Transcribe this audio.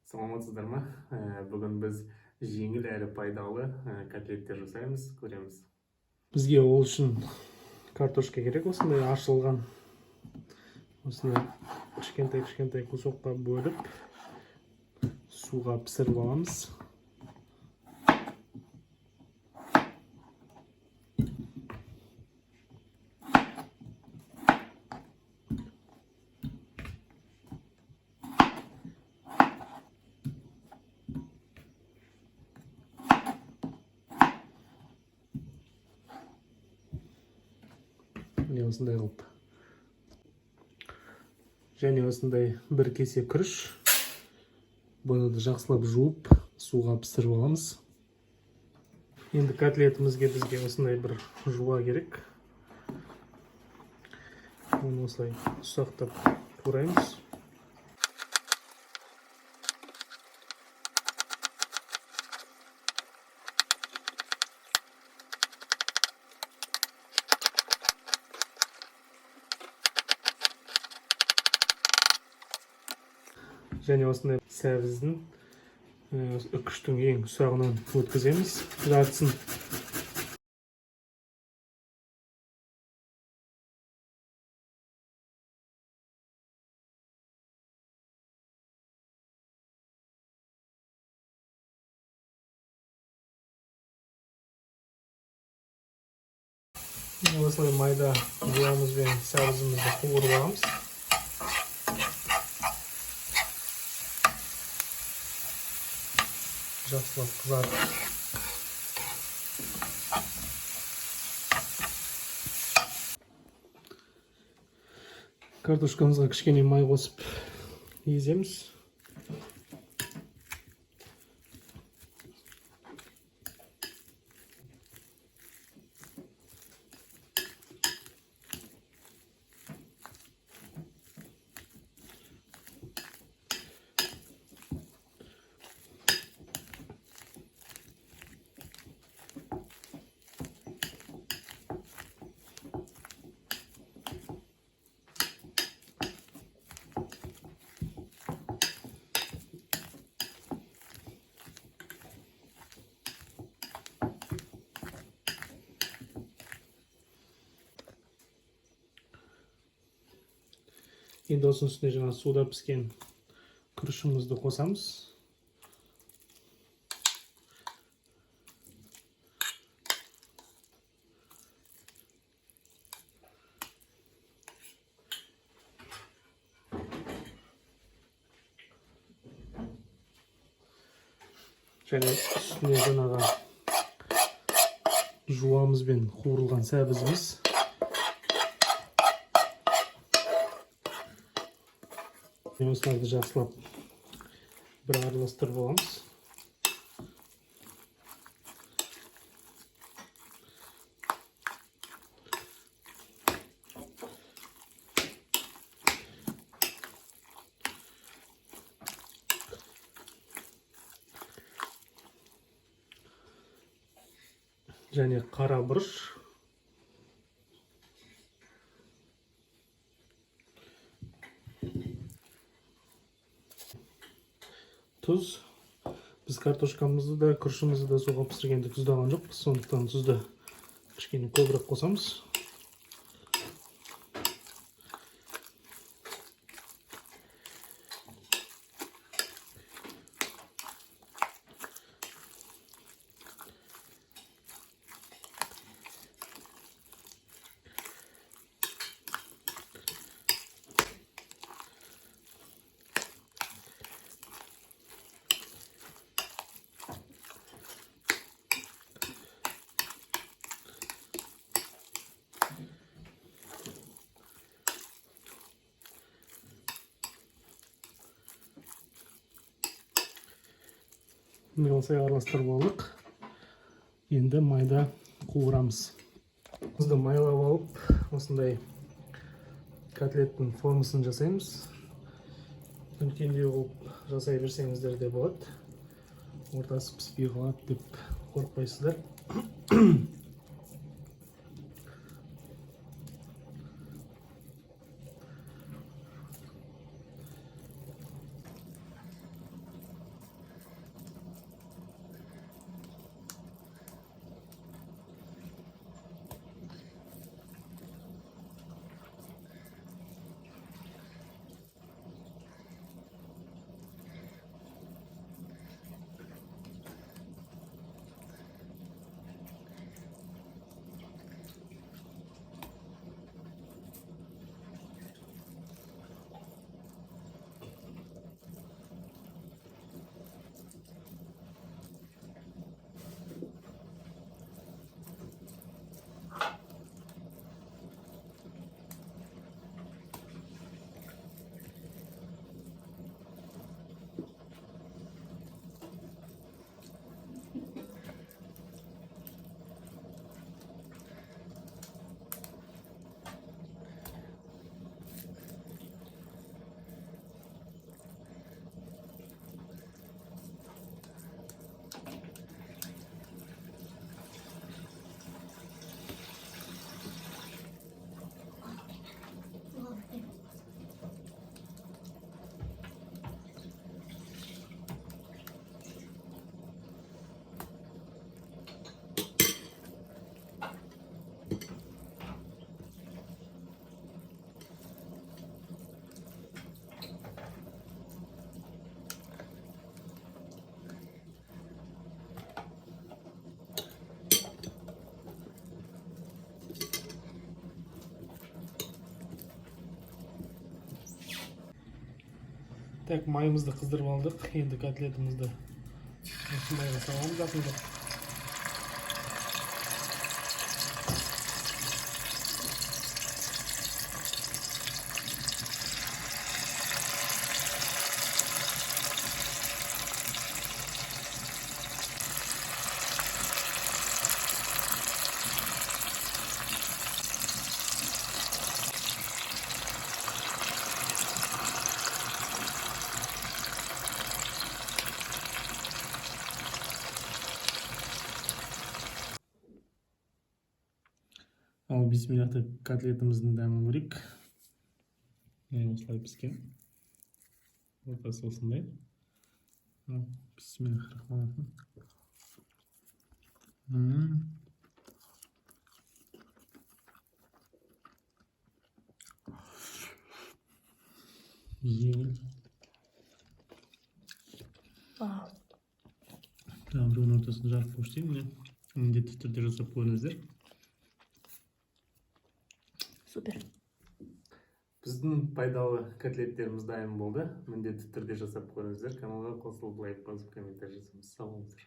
Саламатсыздар ма? Бүгін біз жеңіл әрі пайдалы котлеттер жасаймыз, көреміз. Бізге ол үшін картошка керек, осындай ашылған. Осындай кішкентай кусокқа бөліп, суға пісіріп аламыз. Осындай қылып. Және осындай бір кесе күріш. Бұны да жақсылап жуып, суға пісіріп аламыз. Енді котлетімізге бізге осындай бір жуа керек. Оны осылай ұсақтап тураймыз. Және осындай сәбіздің үкіштің ең ұсағынан өткіземіз, жартысын. Осылай майда жуамыз бен сәбізімізді қуырып аламыз. Жақсылап қызартып. Картошкамызға кішкене май қосып еземіз. Енді осының үстіне жаңа суда піскен күрішімізді қосамыз. Және үстіне жаңағы жуамыз бен қуырылған сәбізіміз. Осыларды жақсылап бір араластырып аламыз. Және қара бұрыш. Тұз. Біз картошкамызды да, күрішімізді де суға пісіргенде тұздаған жоқпыз, сондықтан тұзды кішкене көбірек қосамыз. Осылай араластырып алдық. Енді майда қуырамыз. Бізді майлап алып, осындай котлеттің формасын жасаймыз. Үлкендеу қылып жасай берсеңіздер де болады. Ортасы піспей қалады деп қорықпайсыздар. Так, майымызды қыздырып алдық. Енді котлетімізді осындайға саламыз ақырындап. Ал бисмиллахта котлетіміздің дәмін көрейік. Осылай піскен. Ортасы осындай. Бисмиллахиррахманиррахим. Жеңіл. Бүгін ортасын жарып көрсетейін. Міндетті түрде жасап көріңіздер. Супер. Біздің пайдалы котлеттеріміз дайын болды. Міндетті түрде жасап көріңіздер. Каналға қосылып, лайк басып, комментарий жасаңыз. Сау болыңыздар.